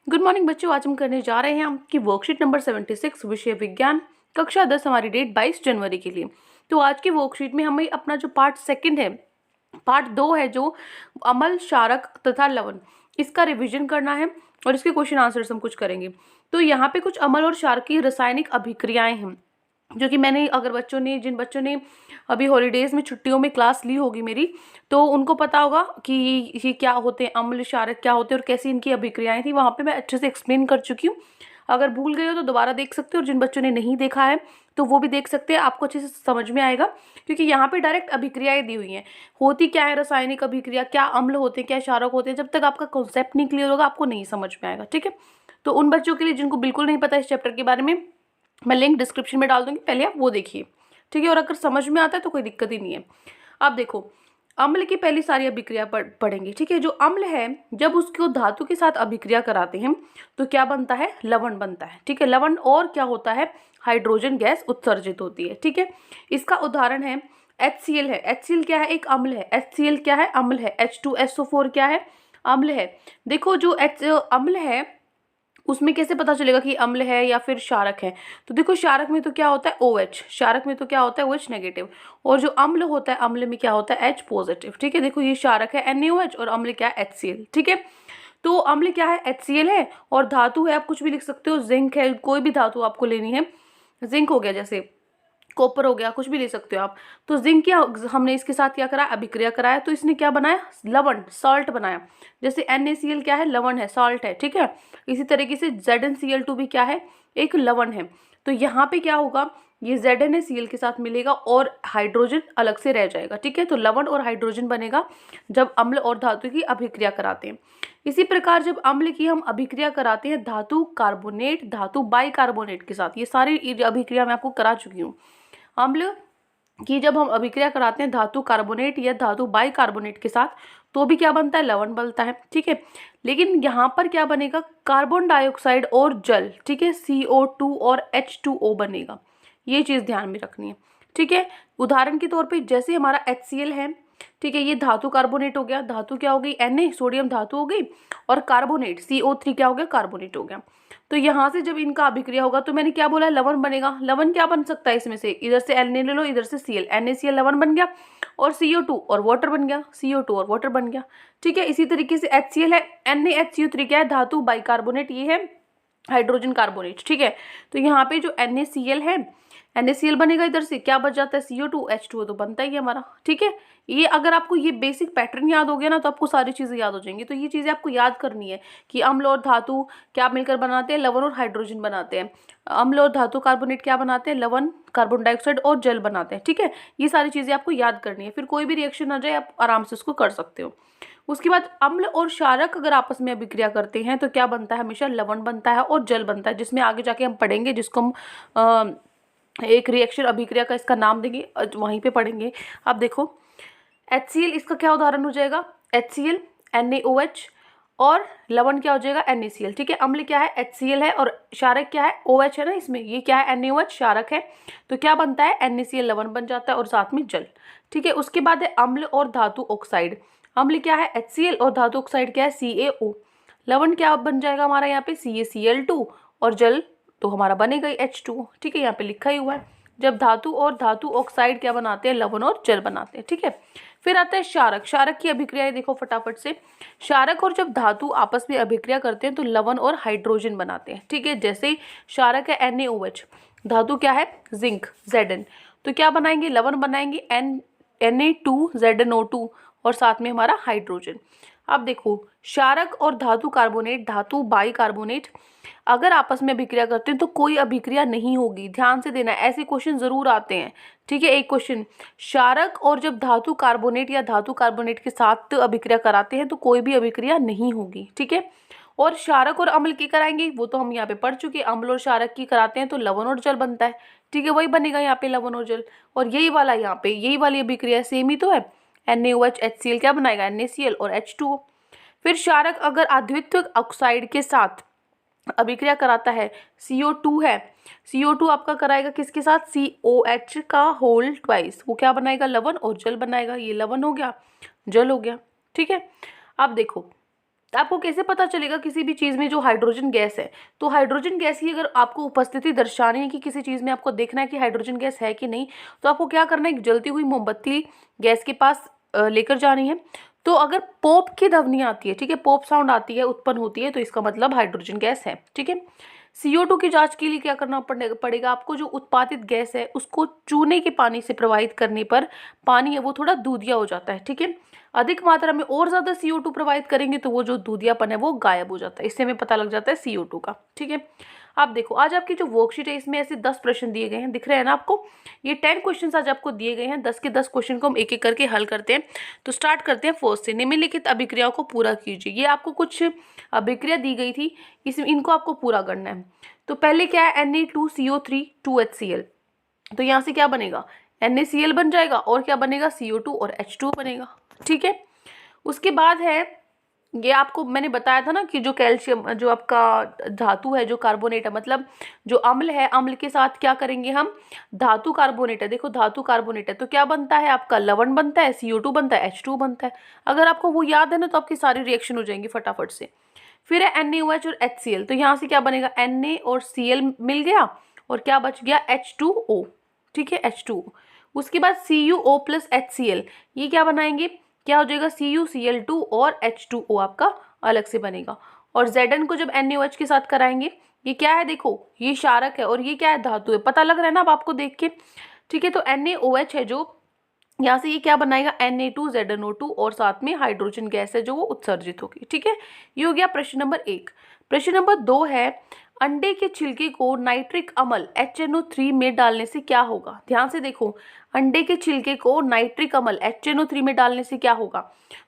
Good morning बच्चों, आज हम करने जा रहे हैं आपकी वर्कशीट नंबर 76 विषय विज्ञान कक्षा 10, हमारी डेट 22 जनवरी के लिए। तो आज की वर्कशीट में हमें अपना जो पार्ट सेकंड है, पार्ट 2 है, जो अम्ल, क्षारक तथा लवण, इसका रिवीजन करना है और इसके क्वेश्चन आंसर्स हम कुछ करेंगे। तो यहाँ पे कुछ अम्ल और क्षारक की रासायनिक अभिक्रियाएं हैं जो कि मैंने, अगर जिन बच्चों ने अभी हॉलीडेज में छुट्टियों में क्लास ली होगी मेरी, तो उनको पता होगा कि ये क्या होते हैं, अम्ल क्षारक क्या होते हैं और कैसी इनकी अभिक्रियाएं थी। वहाँ पे मैं अच्छे से एक्सप्लेन कर चुकी हूँ। अगर भूल गए हो तो दोबारा देख सकते हो, और जिन बच्चों ने नहीं देखा है तो वो भी देख सकते हैं, आपको अच्छे से समझ में आएगा, क्योंकि यहाँ पे डायरेक्ट अभिक्रियाएं दी हुई हैं। होती क्या है रासायनिक अभिक्रिया, क्या अम्ल होते हैं, क्या क्षारक होते हैं, जब तक आपका कॉन्सेप्ट नहीं क्लियर होगा आपको नहीं समझ में आएगा। ठीक है, तो उन बच्चों के लिए जिनको बिल्कुल नहीं पता इस चैप्टर के बारे में, मैं लिंक डिस्क्रिप्शन में डाल दूंगी, पहले आप वो देखिए। ठीक है, और अगर समझ में आता है तो कोई दिक्कत ही नहीं है। अब देखो, अम्ल की पहली सारी अभिक्रिया पढ़ेंगे। ठीक है, जो अम्ल है जब उसको धातु के साथ अभिक्रिया कराते हैं तो क्या बनता है, लवण बनता है। ठीक है, लवण और क्या होता है, हाइड्रोजन गैस उत्सर्जित होती है। ठीक है, इसका उदाहरण है HCl है। HCl क्या है, एक अम्ल है। HCl क्या है, अम्ल है। H2SO4 क्या है, अम्ल है। देखो, जो अम्ल है उसमें कैसे पता चलेगा कि अम्ल है या फिर क्षारक है, तो देखो क्षारक में तो क्या होता है OH, क्षारक में तो क्या होता है OH नेगेटिव, और जो अम्ल होता है अम्ल में क्या होता है H पॉजिटिव। ठीक है, देखो ये क्षारक है NaOH और अम्ल क्या है HCl। ठीक है, तो अम्ल क्या है HCl है, और धातु है, आप कुछ भी लिख सकते हो, जिंक है, कोई भी धातु आपको लेनी है, जिंक हो गया, जैसे कॉपर हो गया, कुछ भी ले सकते हो आप। तो जिंक क्या, हमने इसके साथ क्या करा, अभिक्रिया कराया, तो इसने क्या बनाया, लवण, सॉल्ट बनाया। जैसे NaCl क्या है, लवण है, सॉल्ट है। ठीक है, इसी तरीके से ZnCl2 भी क्या है, एक लवण है। तो यहाँ पे क्या होगा, ये ZnCl के साथ मिलेगा और हाइड्रोजन अलग से रह जाएगा। ठीक है, तो लवण और हाइड्रोजन बनेगा जब अम्ल और धातु की अभिक्रिया कराते हैं। इसी प्रकार जब अम्ल की हम अभिक्रिया कराते हैं धातु कार्बोनेट, धातु बाइकार्बोनेट के साथ, ये सारी अभिक्रिया मैं आपको करा चुकी हूँ। अम्ल की जब हम अभिक्रिया कराते हैं धातु कार्बोनेट या धातु बाइकार्बोनेट के साथ, तो भी क्या बनता है, लवण बनता है। ठीक है, लेकिन यहाँ पर क्या बनेगा, कार्बन डाइऑक्साइड और जल। ठीक है, CO2 और H2O बनेगा, ये चीज़ ध्यान में रखनी है। ठीक है, उदाहरण के तौर पे जैसे हमारा HCl है, ठीक है, ये धातु कार्बोनेट हो गया, धातु क्या हो गई Na, सोडियम धातु हो गई, और कार्बोनेट CO3 क्या हो गया, कार्बोनेट हो गया। तो यहाँ से जब इनका अभिक्रिया होगा तो मैंने क्या बोला, लवण बनेगा। लवण क्या बन सकता है इसमें से, इधर से Na ले लो, इधर से Cl, NaCl लवण बन गया, और CO2 और वाटर बन गया, CO2 और वाटर बन गया। ठीक है, इसी तरीके से HCl है, NaHCO3 क्या है, धातु बाइकार्बोनेट, ये है हाइड्रोजन कार्बोनेट। ठीक है, तो यहाँ पे जो NaCl है, NaCl बनेगा, इधर से क्या बच जाता है, CO2, H2O तो बनता ही है हमारा। ठीक है, ये अगर आपको ये बेसिक पैटर्न याद हो गया ना तो आपको सारी चीज़ें याद हो जाएंगी। तो ये चीज़ें आपको याद करनी है कि अम्ल और धातु क्या मिलकर बनाते हैं, लवण और हाइड्रोजन बनाते हैं। अम्ल और धातु कार्बोनेट क्या बनाते हैं, लवण, कार्बन डाइऑक्साइड और जल बनाते हैं। ठीक है, ये सारी चीज़ें आपको याद करनी है, फिर कोई भी रिएक्शन आ जाए आप आराम से उसको कर सकते हो। उसके बाद अम्ल और क्षारक अगर आपस में अभिक्रिया करते हैं तो क्या बनता है, हमेशा लवण बनता है और जल बनता है, जिसमें आगे जाके हम पढ़ेंगे, जिसको हम एक रिएक्शन अभिक्रिया का इसका नाम देंगे, वहीं पे पढ़ेंगे। अब देखो, HCl इसका क्या उदाहरण हो जाएगा, HCl, NaOH, और लवण क्या हो जाएगा, NaCl। ठीक है, अम्ल क्या है, HCl है, और क्षारक क्या है, OH है ना इसमें, ये क्या है, NaOH क्षारक है, तो क्या बनता है, NaCl लवण बन जाता है और साथ में जल। ठीक है, उसके बाद है अम्ल और धातु ऑक्साइड। अम्ल क्या है, HCl, और धातु ऑक्साइड क्या है, CaO। लवण क्या बन जाएगा हमारा यहाँ पे, CaCl2, और जल तो हमारा बनेगा ही H2O। ठीक है, यहाँ पे लिखा ही हुआ है। जब धातु और धातु ऑक्साइड क्या बनाते हैं, लवण और जल बनाते हैं। ठीक है, फिर आता है क्षारक। क्षारक की अभिक्रिया देखो फटाफट से। क्षारक और जब धातु आपस में अभिक्रिया करते हैं तो लवण और हाइड्रोजन बनाते हैं। ठीक है, जैसे क्षारक है NaOH, धातु क्या है, जिंक, Zn, तो क्या बनाएंगे, लवण बनाएंगे Na2ZnO2, और साथ में हमारा हाइड्रोजन। अब देखो, क्षारक और धातु कार्बोनेट, धातु बाइकार्बोनेट अगर आपस में अभिक्रिया करते हैं तो कोई अभिक्रिया नहीं होगी। ध्यान से देना, ऐसे क्वेश्चन जरूर आते हैं। ठीक है, एक क्वेश्चन, क्षारक और जब धातु कार्बोनेट या धातु कार्बोनेट के साथ अभिक्रिया कराते हैं तो कोई भी अभिक्रिया नहीं होगी। ठीक है, और क्षारक और अम्ल की कराएंगे वो तो हम यहाँ पे पढ़ चुके हैं, अम्ल और क्षारक की कराते हैं तो लवण और जल बनता है। ठीक है, वही बनेगा यहाँ पे, लवण और जल, और यही वाला यहाँ पे, यही वाली अभिक्रिया सेम ही तो है। NaOH HCl क्या बनाएगा, NaCl और H2O। फिर क्षारक अगर अद्वितीय ऑक्साइड के साथ अभिक्रिया कराता है, CO2 है, CO2 आपका कराएगा किसके साथ, COH का होल ट्वाइस, वो क्या बनाएगा, लवण और जल बनाएगा। ये लवण हो गया, जल हो गया। ठीक है, अब देखो, तो आपको कैसे पता चलेगा किसी भी चीज़ में जो हाइड्रोजन गैस है? तो हाइड्रोजन गैस की अगर आपको उपस्थिति दर्शानी है कि किसी चीज़ में आपको देखना है कि हाइड्रोजन गैस है कि नहीं, तो आपको क्या करना है, एक जलती हुई मोमबत्ती गैस के पास लेकर जानी है। तो अगर पॉप की ध्वनि आती है, ठीक है, पॉप साउंड आती है, उत्पन्न होती है, तो इसका मतलब हाइड्रोजन गैस है। ठीक है, CO2 की जांच के लिए क्या करना पड़ेगा आपको, जो उत्पादित गैस है उसको चूने के पानी से प्रवाहित करने पर पानी है वो थोड़ा दूधिया हो जाता है। ठीक है, अधिक मात्रा में और ज़्यादा CO2 प्रवाहित करेंगे तो वो जो दूधियापन है वो गायब हो जाता है। इससे हमें पता लग जाता है CO2 का। ठीक है, आप देखो आज आपकी जो वर्कशीट है इसमें ऐसे 10 प्रश्न दिए गए हैं, दिख रहे हैं ना आपको। ये 10 क्वेश्चन आज आपको दिए गए हैं, 10 के 10 क्वेश्चन को हम एक एक करके हल करते हैं। तो स्टार्ट करते हैं फर्स्ट से। निम्नलिखित अभिक्रियाओं को पूरा कीजिए। ये आपको कुछ अभिक्रिया दी गई थी, इनको आपको पूरा करना है। तो पहले क्या है, Na2CO3 2HCl। तो यहाँ से क्या बनेगा, NaCl बन जाएगा, और क्या बनेगा, CO2 और H2 बनेगा। ठीक है, उसके बाद है, ये आपको मैंने बताया था ना कि जो कैल्शियम, जो आपका धातु है, जो कार्बोनेट है, मतलब जो अम्ल है, अम्ल के साथ क्या करेंगे हम, धातु कार्बोनेट है। देखो धातु कार्बोनेट है तो क्या बनता है आपका, लवण बनता है, CO2 बनता है, H2 बनता है। अगर आपको वो याद है ना तो आपकी सारी रिएक्शन हो जाएंगी फटाफट से। फिर है NaOH और HCl। तो यहाँ से क्या बनेगा, Na और Cl मिल गया, और क्या बच गया, H2O। ठीक है, H2O। उसके बाद CuO प्लस HCl, ये क्या बनाएंगे, क्या हो जाएगा, CuCl2 और H2O आपका अलग से बनेगा। और Zn को जब NaOH के साथ कराएंगे, ये क्या है, देखो ये क्षारक है और ये क्या है, धातु है। पता लग रहा है ना अब आपको देख के। ठीक है, तो NaOH है जो, यहाँ से ये क्या बनाएगा, Na2ZnO2, और साथ में हाइड्रोजन गैस है जो वो उत्सर्जित होगी। ठीक है, ये हो गया प्रश्न नंबर 1। प्रश्न नंबर 2 है, अंडे के छिलके को नाइट्रिक अम्ल HNO3 में डालने से क्या होगा। ध्यान से देखो, अंडे के छिलके को नाइट्रिक अम्ल HNO3 में डालने से क्या होगा।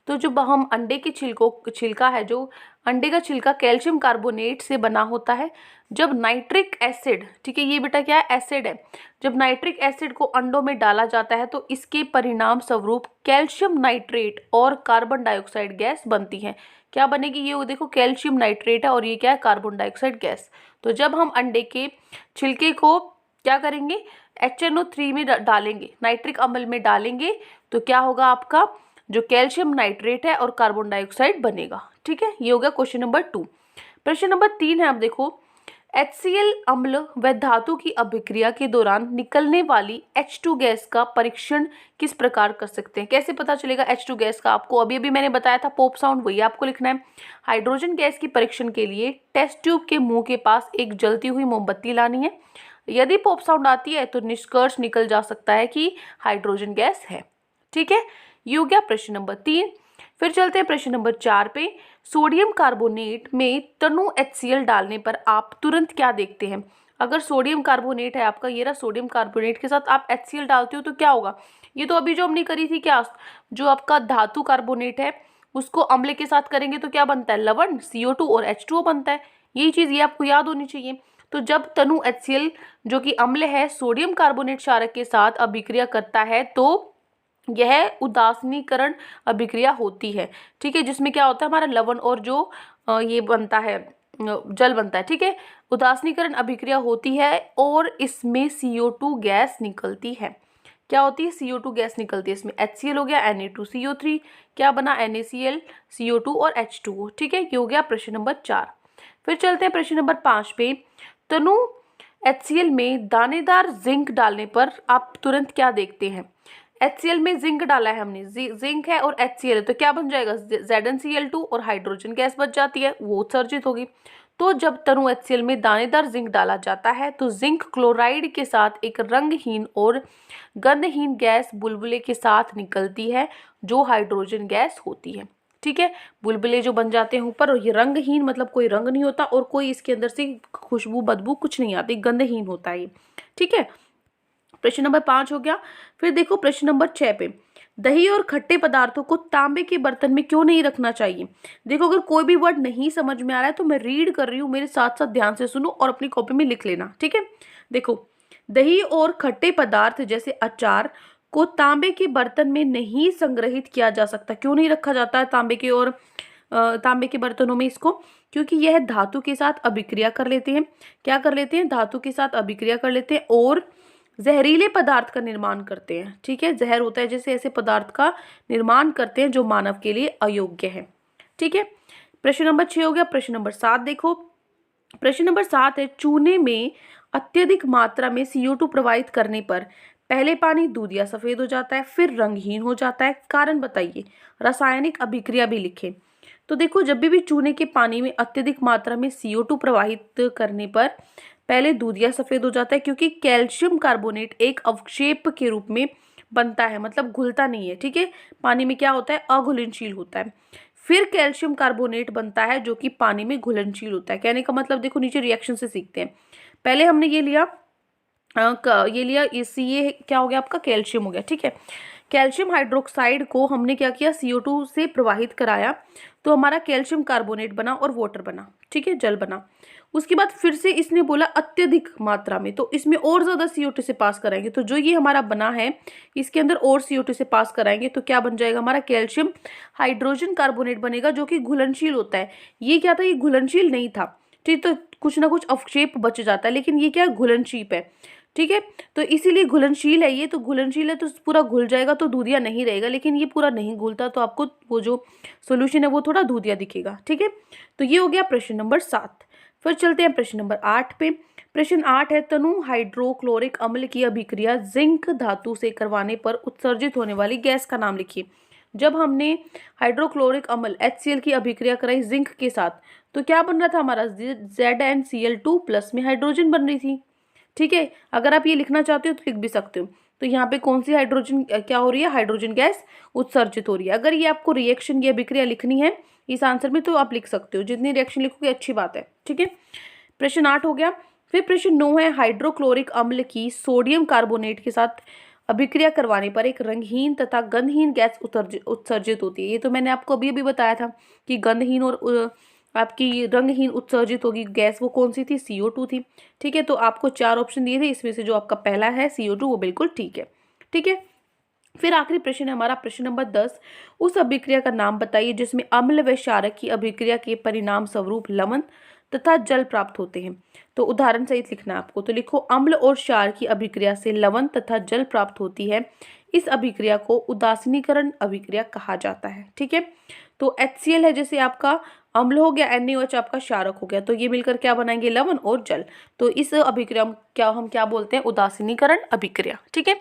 तो जब हम अंडे के छिलका है, जो अंडे का छिलका कैल्शियम कार्बोनेट से बना होता है। जब नाइट्रिक एसिड, ठीक है, ये बेटा क्या है, एसिड है। जब नाइट्रिक एसिड को अंडों में डाला जाता है तो इसके परिणाम स्वरूप कैल्शियम नाइट्रेट और कार्बन डाइऑक्साइड गैस बनती है। क्या बनेगी, ये देखो कैल्शियम नाइट्रेट है और ये क्या है, कार्बन डाइऑक्साइड गैस। तो जब हम अंडे के छिलके को क्या करेंगे, HNO3 में डालेंगे, नाइट्रिक अम्ल में डालेंगे, तो क्या होगा, आपका जो कैल्शियम नाइट्रेट है और कार्बन डाइऑक्साइड बनेगा। ठीक है, ये हो गया क्वेश्चन नंबर 2। प्रश्न नंबर 3 है, आप देखो, HCl अम्ल व धातु की अभिक्रिया के दौरान निकलने वाली H2 गैस का परीक्षण किस प्रकार कर सकते हैं। कैसे पता चलेगा H2 गैस का, आपको अभी अभी मैंने बताया था पॉप साउंड, वही आपको लिखना है। हाइड्रोजन गैस की परीक्षण के लिए टेस्ट ट्यूब के मुंह के पास एक जलती हुई मोमबत्ती लानी है। यदि पॉप साउंड आती है तो निष्कर्ष निकल जा सकता है कि हाइड्रोजन गैस है। ठीक है, ये हो गया प्रश्न नंबर 3। फिर चलते हैं प्रश्न नंबर 4 पे। सोडियम कार्बोनेट में तनु HCl डालने पर आप तुरंत क्या देखते हैं। अगर सोडियम कार्बोनेट है आपका, ये रहा, सोडियम कार्बोनेट के साथ आप HCl डालते हो तो क्या होगा, ये तो अभी जो हमने करी थी, क्या, जो आपका धातु कार्बोनेट है उसको अम्ल के साथ करेंगे तो क्या बनता है, लवण, CO2 और H2O बनता है। यही चीज़ ये आपको याद होनी चाहिए। तो जब तनु HCl जो कि अम्ल है सोडियम कार्बोनेट क्षारक के साथ अभिक्रिया करता है तो यह उदासीनीकरण अभिक्रिया होती है। ठीक है, जिसमें क्या होता है, हमारा लवण और जो ये बनता है, जल बनता है। ठीक है, उदासीनीकरण अभिक्रिया होती है और इसमें CO2 गैस निकलती है। क्या होती है, CO2 गैस निकलती है। इसमें HCl हो गया, Na2CO3, क्या बना, NaCl, CO2 और H2O। ठीक है, ये हो गया प्रश्न नंबर 4। फिर चलते हैं प्रश्न नंबर 5 पे। तनु HCl में दानेदार जिंक डालने पर आप तुरंत क्या देखते हैं। HCl में जिंक डाला है हमने, जिंक है और HCl है, तो क्या बन जाएगा, ZnCl2 और हाइड्रोजन गैस बच जाती है, वो उत्सर्जित होगी। तो जब तनु HCl में दानेदार जिंक डाला जाता है तो जिंक क्लोराइड के साथ एक रंगहीन और गंधहीन गैस बुलबुले के साथ निकलती है, जो हाइड्रोजन गैस होती है। ठीक है, बुलबुले जो बन जाते हैं ऊपर, और ये रंगहीन मतलब कोई रंग नहीं होता और कोई इसके अंदर से खुशबू बदबू कुछ नहीं आती, गंधहीन होता है ये। ठीक है, प्रश्न नंबर 5 हो गया। फिर देखो प्रश्न नंबर 6 पे, दही और खट्टे पदार्थों को तांबे के बर्तन में क्यों नहीं रखना चाहिए। देखो, अगर कोई भी वर्ड नहीं समझ में आ रहा है तो मैं रीड कर रही हूँ, मेरे साथ साथ ध्यान से सुनो और अपनी कॉपी में लिख लेना। ठीक है, देखो, दही और खट्टे पदार्थ जैसे अचार को तांबे के बर्तन में नहीं संग्रहित किया जा सकता। क्यों नहीं रखा जाता है तांबे के बर्तनों में इसको, क्योंकि यह धातु के साथ अभिक्रिया कर लेते हैं। क्या कर लेते हैं, धातु के साथ अभिक्रिया कर लेते हैं और जहरीले पदार्थ का निर्माण करते हैं। ठीक है, जहर होता है जैसे, ऐसे पदार्थ का निर्माण करते हैं जो मानव के लिए अयोग्य है। ठीक है, प्रश्न नंबर 6 हो गया। प्रश्न नंबर 7 देखो, प्रश्न नंबर 7 है, चूने में अत्यधिक मात्रा में CO2 प्रवाहित करने पर पहले पानी दूध या सफेद हो जाता है, फिर रंगहीन हो जाता है, कारण बताइए, रासायनिक अभिक्रिया भी लिखें। तो देखो, जब भी चूने के पानी में अत्यधिक मात्रा में CO2 प्रवाहित करने पर पहले दूध या सफेद हो जाता है, क्योंकि कैल्शियम कार्बोनेट एक अवक्षेप के रूप में बनता है, मतलब घुलता नहीं है, ठीक है। पानी में क्या होता है, अघुलनशील होता है। फिर कैल्शियम कार्बोनेट बनता है जो कि पानी में घुलनशील होता है। कहने का मतलब देखो, नीचे रिएक्शन से सीखते हैं। पहले हमने ये लिया ये क्या हो गया आपका, कैल्शियम हो गया, ठीक है। कैल्शियम हाइड्रोक्साइड को हमने क्या किया, CO2 से प्रवाहित कराया, तो हमारा कैल्शियम कार्बोनेट बना और वाटर बना, ठीक है, जल बना। उसके बाद फिर से इसने बोला अत्यधिक मात्रा में, तो इसमें और ज़्यादा CO2 से पास कराएंगे, तो जो ये हमारा बना है इसके अंदर और CO2 से पास कराएंगे, तो क्या बन जाएगा हमारा, कैल्शियम हाइड्रोजन कार्बोनेट बनेगा, जो कि घुलनशील होता है। ये क्या था, ये घुलनशील नहीं था, ठीक, तो कुछ ना कुछ अवक्षेप बच जाता है, लेकिन ये क्या है, घुलनशील है, ठीक है। तो इसीलिए घुलनशील है ये, तो घुलनशील है तो पूरा घुल जाएगा, तो दूधिया नहीं रहेगा, लेकिन ये पूरा नहीं घुलता, तो आपको वो जो सोल्यूशन है वो थोड़ा दूधिया दिखेगा, ठीक है। तो ये हो गया प्रश्न नंबर 7। फिर चलते हैं प्रश्न नंबर 8 पे। प्रश्न 8 है, तनु हाइड्रोक्लोरिक अम्ल की अभिक्रिया जिंक धातु से करवाने पर उत्सर्जित होने वाली गैस का नाम लिखिए। जब हमने हाइड्रोक्लोरिक अम्ल HCl की अभिक्रिया कराई जिंक के साथ, तो क्या बन रहा था हमारा, ZnCl2 प्लस में हाइड्रोजन बन रही थी, ठीक है। अगर आप ये लिखना चाहते हो तो लिख भी सकते हो। तो यहाँ पे कौन सी हाइड्रोजन क्या हो रही है, हाइड्रोजन गैस उत्सर्जित हो रही है। अगर ये आपको रिएक्शन की अभिक्रिया लिखनी है इस आंसर में, तो आप लिख सकते हो, जितनी रिएक्शन लिखोगे अच्छी बात है, ठीक है। प्रश्न 8 हो गया। फिर प्रश्न 9 है, हाइड्रोक्लोरिक अम्ल की सोडियम कार्बोनेट के साथ अभिक्रिया करवाने पर एक रंगहीन तथा गंधहीन गैस उत्सर्जित होती है। ये तो मैंने आपको अभी अभी बताया था कि गंधहीन और आपकी रंगहीन उत्सर्जित होगी गैस, वो कौन सी थी, CO2 थी, ठीक है। तो आपको 4 ऑप्शन दिए थे, इसमें से जो आपका पहला है CO2 वो बिल्कुल ठीक है, ठीक है। फिर आखिरी प्रश्न है हमारा प्रश्न नंबर 10, उस अभिक्रिया का नाम बताइए जिसमें अम्ल व क्षारक की अभिक्रिया के परिणाम स्वरूप लवण तथा जल प्राप्त होते हैं। तो उदाहरण सहित लिखना आपको। तो लिखो, अम्ल और क्षार की अभिक्रिया से लवण तथा जल प्राप्त होती है, इस अभिक्रिया को उदासीनीकरण अभिक्रिया कहा जाता है, ठीक है। तो HCl है जैसे आपका अम्ल हो गया, NaOH आपका क्षारक हो गया, तो ये मिलकर क्या बनाएंगे, लवण और जल। तो इस अभिक्रिया हम क्या बोलते हैं, उदासीनीकरण अभिक्रिया, ठीक है।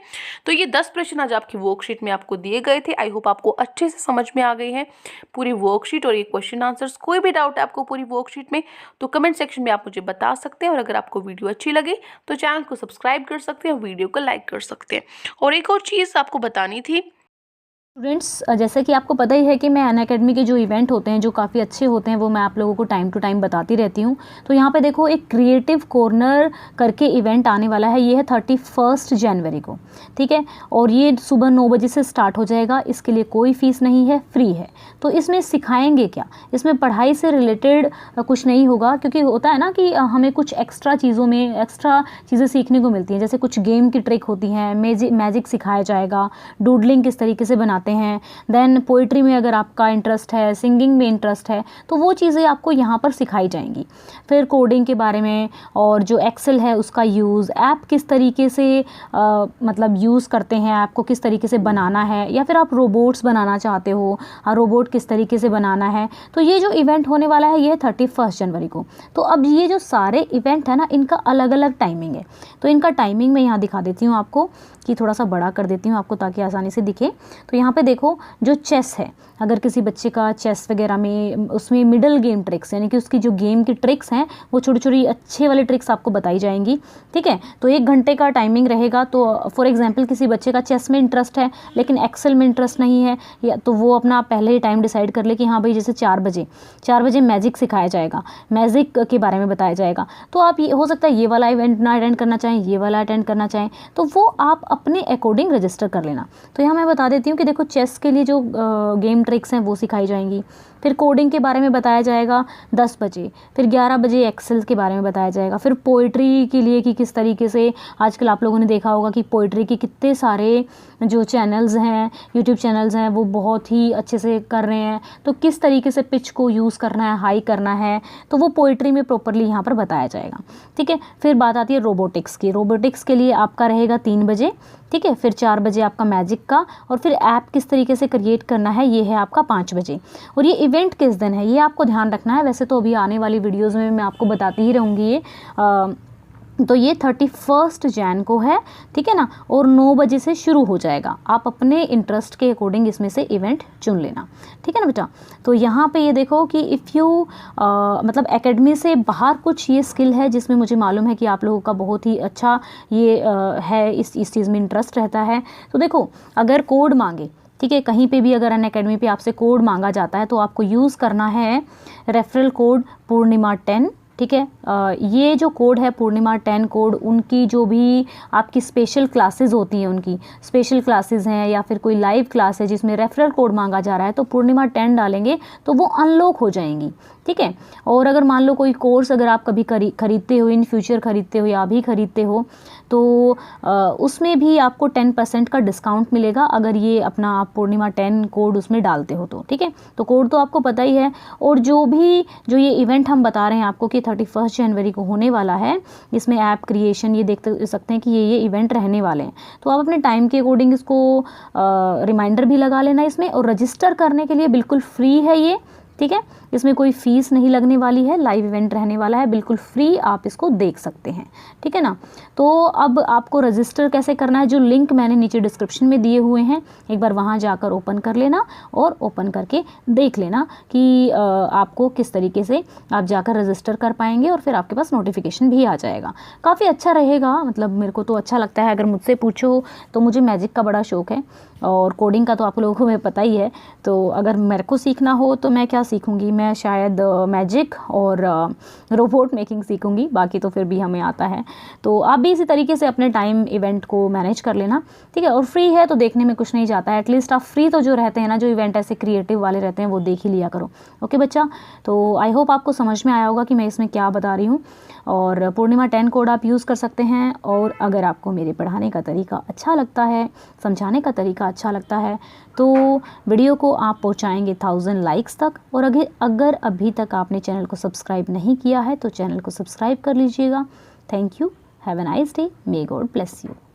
तो ये 10 प्रश्न आज आपकी वर्कशीट में आपको दिए गए थे। आई होप आपको अच्छे से समझ में आ गई है पूरी वर्कशीट और ये क्वेश्चन आंसर्स। कोई भी डाउट है आपको पूरी वर्कशीट में, तो कमेंट सेक्शन में आप मुझे बता सकते हैं। और अगर आपको वीडियो अच्छी लगे तो चैनल को सब्सक्राइब कर सकते हैं, वीडियो को लाइक कर सकते हैं। और एक और चीज़ आपको बतानी थी स्टूडेंट्स, जैसे कि आपको पता ही है कि मैं अनअकैडमी के जो इवेंट होते हैं जो काफ़ी अच्छे होते हैं वो मैं आप लोगों को टाइम टू टाइम बताती रहती हूँ। तो यहाँ पे देखो, एक क्रिएटिव कॉर्नर करके इवेंट आने वाला है, ये है 31 जनवरी को, ठीक है। और ये सुबह 9 बजे से स्टार्ट हो जाएगा, इसके लिए कोई फ़ीस नहीं है, फ्री है। तो इसमें सिखाएंगे क्या, इसमें पढ़ाई से रिलेटेड कुछ नहीं होगा, क्योंकि होता है ना कि हमें कुछ एक्स्ट्रा चीज़ों में एक्स्ट्रा चीज़ें सीखने को मिलती हैं। जैसे कुछ गेम की ट्रिक होती हैं, मैजिक सिखाया जाएगा, डूडलिंग किस तरीके से बनाते हैं, देन पोइट्री में अगर आपका इंटरेस्ट है, सिंगिंग में इंटरेस्ट है, तो वो चीज़ें आपको यहाँ पर सिखाई जाएंगी। फिर कोडिंग के बारे में, और जो एक्सेल है उसका यूज़, ऐप किस तरीके से मतलब यूज़ करते हैं, ऐप को किस तरीके से बनाना है, या फिर आप रोबोट्स बनाना चाहते हो, रोबोट किस तरीके से बनाना है। तो ये जो इवेंट होने वाला है ये 31 जनवरी को। तो अब ये जो सारे इवेंट है ना, इनका अलग अलग टाइमिंग है। तो इनका टाइमिंग मैं यहाँ दिखा देती हूँ आपको, कि थोड़ा सा बड़ा कर देती हूँ आपको ताकि आसानी से दिखे। तो यहाँ पे देखो, जो चेस है, अगर किसी बच्चे का चेस वगैरह में, उसमें मिडल गेम ट्रिक्स, यानी कि उसकी जो गेम की ट्रिक्स हैं वो छोटी छोटी अच्छे वाली ट्रिक्स आपको बताई जाएंगी, ठीक है। तो 1 घंटे का टाइमिंग रहेगा। तो फॉर एग्जांपल किसी बच्चे का चेस में इंटरेस्ट है लेकिन एक्सेल में इंटरेस्ट नहीं है, या तो वो अपना पहले ही टाइम डिसाइड कर ले कि हाँ भाई, जैसे 4 बजे मैजिक सिखाया जाएगा, मैजिक के बारे में बताया जाएगा। तो आप ये हो सकता है ये वाला इवेंट ना अटेंड करना चाहें, ये वाला अटेंड करना चाहें, तो वो आप अपने अकॉर्डिंग रजिस्टर कर लेना। तो यहाँ मैं बता देती हूँ कि देखो, चेस के लिए जो गेम ट्रिक्स हैं वो सिखाई जाएंगी। फिर कोडिंग के बारे में बताया जाएगा 10 बजे। फिर 11 बजे एक्सेल के बारे में बताया जाएगा। फिर पोइट्री के लिए कि किस तरीके से, आजकल आप लोगों ने देखा होगा कि पोइट्री के कितने सारे जो चैनल्स हैं, यूट्यूब चैनल्स हैं, वो बहुत ही अच्छे से कर रहे हैं। तो किस तरीके से पिच को यूज़ करना है, हाई करना है, तो वो पोइट्री में प्रॉपरली यहाँ पर बताया जाएगा, ठीक है। फिर बात आती है रोबोटिक्स की। रोबोटिक्स के लिए आपका रहेगा 3 बजे, ठीक है। फिर 4 बजे आपका मैजिक का, और फिर ऐप किस तरीके से क्रिएट करना है ये है आपका 5 बजे। और ये इवेंट किस दिन है ये आपको ध्यान रखना है। वैसे तो अभी आने वाली वीडियोज़ में मैं आपको बताती ही रहूँगी ये तो ये 31 जैन को है, ठीक है ना, और 9 बजे से शुरू हो जाएगा। आप अपने इंटरेस्ट के अकॉर्डिंग इसमें से इवेंट चुन लेना, ठीक है ना बेटा। तो यहाँ पे ये देखो कि इफ़ यू मतलब एकेडमी से बाहर कुछ ये स्किल है जिसमें मुझे मालूम है कि आप लोगों का बहुत ही अच्छा ये है, इस चीज़ में इंटरेस्ट रहता है। तो देखो अगर कोड मांगे, ठीक है, कहीं पे भी अगर अनअकैडमी पे आपसे कोड मांगा जाता है तो आपको यूज़ करना है रेफरल कोड पूर्णिमा 10, ठीक है। ये जो कोड है पूर्णिमा 10 कोड, उनकी जो भी आपकी स्पेशल क्लासेस होती हैं, उनकी स्पेशल क्लासेस हैं या फिर कोई लाइव क्लास है जिसमें रेफरल कोड मांगा जा रहा है तो पूर्णिमा 10 डालेंगे तो वो अनलॉक हो जाएंगी, ठीक है। और अगर मान लो कोई कोर्स अगर आप कभी खरीदते हो, इन फ्यूचर खरीदते हो या अभी खरीदते हो तो उसमें भी आपको 10% का डिस्काउंट मिलेगा अगर ये अपना आप पूर्णिमा 10 कोड उसमें डालते हो तो, ठीक है। तो कोड तो आपको पता ही है। और जो ये इवेंट हम बता रहे हैं आपको कि 31 जनवरी को होने वाला है, इसमें ऐप क्रिएशन ये देख सकते हैं कि ये इवेंट रहने वाले हैं। तो आप अपने टाइम के अकॉर्डिंग इसको रिमाइंडर भी लगा लेना इसमें। और रजिस्टर करने के लिए बिल्कुल फ्री है ये, ठीक है, इसमें कोई फीस नहीं लगने वाली है, लाइव इवेंट रहने वाला है, बिल्कुल फ्री आप इसको देख सकते हैं, ठीक है ना। तो अब आपको रजिस्टर कैसे करना है, जो लिंक मैंने नीचे डिस्क्रिप्शन में दिए हुए हैं, एक बार वहाँ जाकर ओपन कर लेना और ओपन करके देख लेना कि आपको किस तरीके से आप जाकर रजिस्टर कर पाएंगे और फिर आपके पास नोटिफिकेशन भी आ जाएगा। काफ़ी अच्छा रहेगा, मतलब मेरे को तो अच्छा लगता है। अगर मुझसे पूछो तो मुझे मैजिक का बड़ा शौक़ है और कोडिंग का तो आप लोगों को मैं पता ही है। तो अगर मेरे को सीखना हो तो मैं क्या सीखूंगी, मैं शायद मैजिक और रोबोट मेकिंग सीखूंगी, बाकी तो फिर भी हमें आता है। तो आप भी इसी तरीके से अपने टाइम इवेंट को मैनेज कर लेना, ठीक है। और फ्री है तो देखने में कुछ नहीं जाता है, एटलीस्ट आप फ्री तो जो रहते हैं ना, जो इवेंट ऐसे क्रिएटिव वाले रहते हैं वो देख ही लिया करो। ओके बच्चा, तो आई होप आपको समझ में आया होगा कि मैं इसमें क्या बता रही हूँ। और पूर्णिमा 10 कोड आप यूज़ कर सकते हैं। और अगर आपको मेरे पढ़ाने का तरीका अच्छा लगता है, समझाने का तरीका अच्छा लगता है तो वीडियो को आप पहुंचाएंगे 1000 लाइक्स तक। और अगर अभी तक आपने चैनल को सब्सक्राइब नहीं किया है तो चैनल को सब्सक्राइब कर लीजिएगा। Thank you, have a nice day, may God bless you.